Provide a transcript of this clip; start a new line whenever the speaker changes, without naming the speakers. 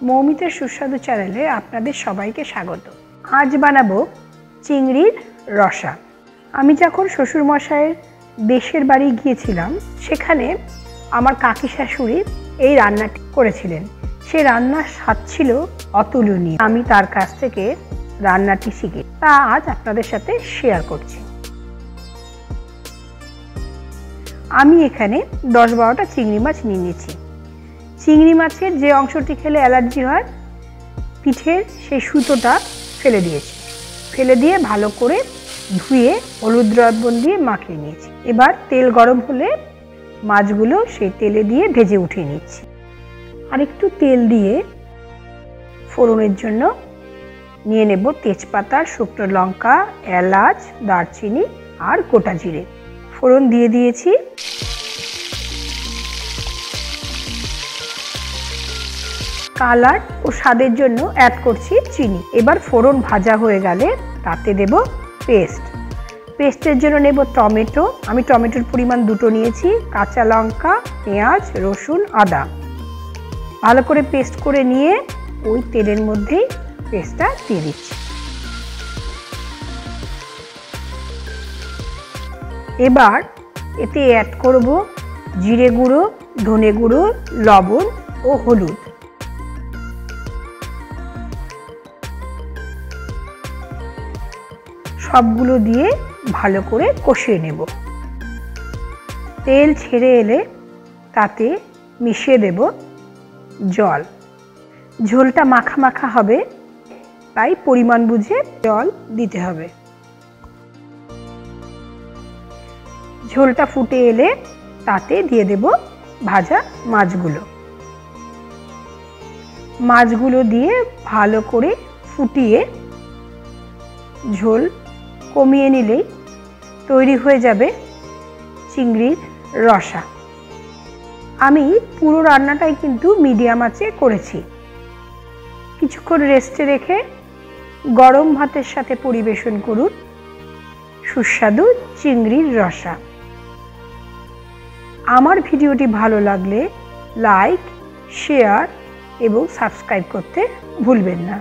মৌমিতার সুস্বাদু চ্যানেলে আপনাদের সবাইকে স্বাগত। আজ বানাবো চিংড়ির রসা। আমি যখন শ্বশুরমশাইয়ের দেশের বাড়ি গিয়েছিলাম, সেখানে আমার কাকি শাশুড়ি এই রান্নাটি করেছিলেন। সে রান্নার স্বাদ ছিল অতুলনীয়। আমি তার কাছ থেকে রান্নাটি শিখে তা আজ আপনাদের সাথে শেয়ার করছি। আমি এখানে 10-12টা চিংড়ি মাছ নিয়ে নিয়েছি। চিংড়ি মাছের যে অংশটি খেলে অ্যালার্জি হয়, পিঠের সেই সুতোটা ফেলে দিয়েছি। ফেলে দিয়ে ভালো করে ধুয়ে হলুদ লবণ দিয়ে মাখিয়ে নিয়েছি। এবার তেল গরম হলে মাছগুলো সেই তেলে দিয়ে ভেজে উঠিয়ে নিচ্ছি। আর একটু তেল দিয়ে ফোড়নের জন্য নিয়ে নেব তেজপাতা, শুকনো লঙ্কা, এলাচ, দারচিনি আর গোটা জিরে। ফোড়ন দিয়ে দিয়েছি। কালার ও স্বাদের জন্য অ্যাড করছি চিনি। এবার ফোড়ন ভাজা হয়ে গেলে তাতে দেব পেস্টের জন্য নেব টমেটো। আমি টমেটোর পরিমাণ 2টো নিয়েছি, কাঁচা লঙ্কা, পেঁয়াজ, রসুন, আদা। ভালো করে পেস্ট করে নিয়ে ওই তেলের মধ্যেই পেস্টটা দিয়ে দিচ্ছি। এবার এতে অ্যাড করব জিরে গুঁড়ো, ধনে গুঁড়ো, লবণ ও হলুদ। সবগুলো দিয়ে ভালো করে কষিয়ে নেব। তেল ছেড়ে এলে তাতে মিশিয়ে দেব জল। ঝোলটা মাখা মাখা হবে, তাই পরিমাণ বুঝে জল দিতে হবে। ঝোলটা ফুটে এলে তাতে দিয়ে দেব ভাজা মাছগুলো দিয়ে ভালো করে ফুটিয়ে ঝোল কমিয়ে নিলেই তৈরি হয়ে যাবে চিংড়ির রসা। আমি পুরো রান্নাটাই কিন্তু মিডিয়াম আঁচে করেছি। কিছুক্ষণ রেস্টে রেখে গরম ভাতের সাথে পরিবেশন করুন সুস্বাদু চিংড়ির রসা। আমার ভিডিওটি ভালো লাগলে লাইক, শেয়ার এবং সাবস্ক্রাইব করতে ভুলবেন না।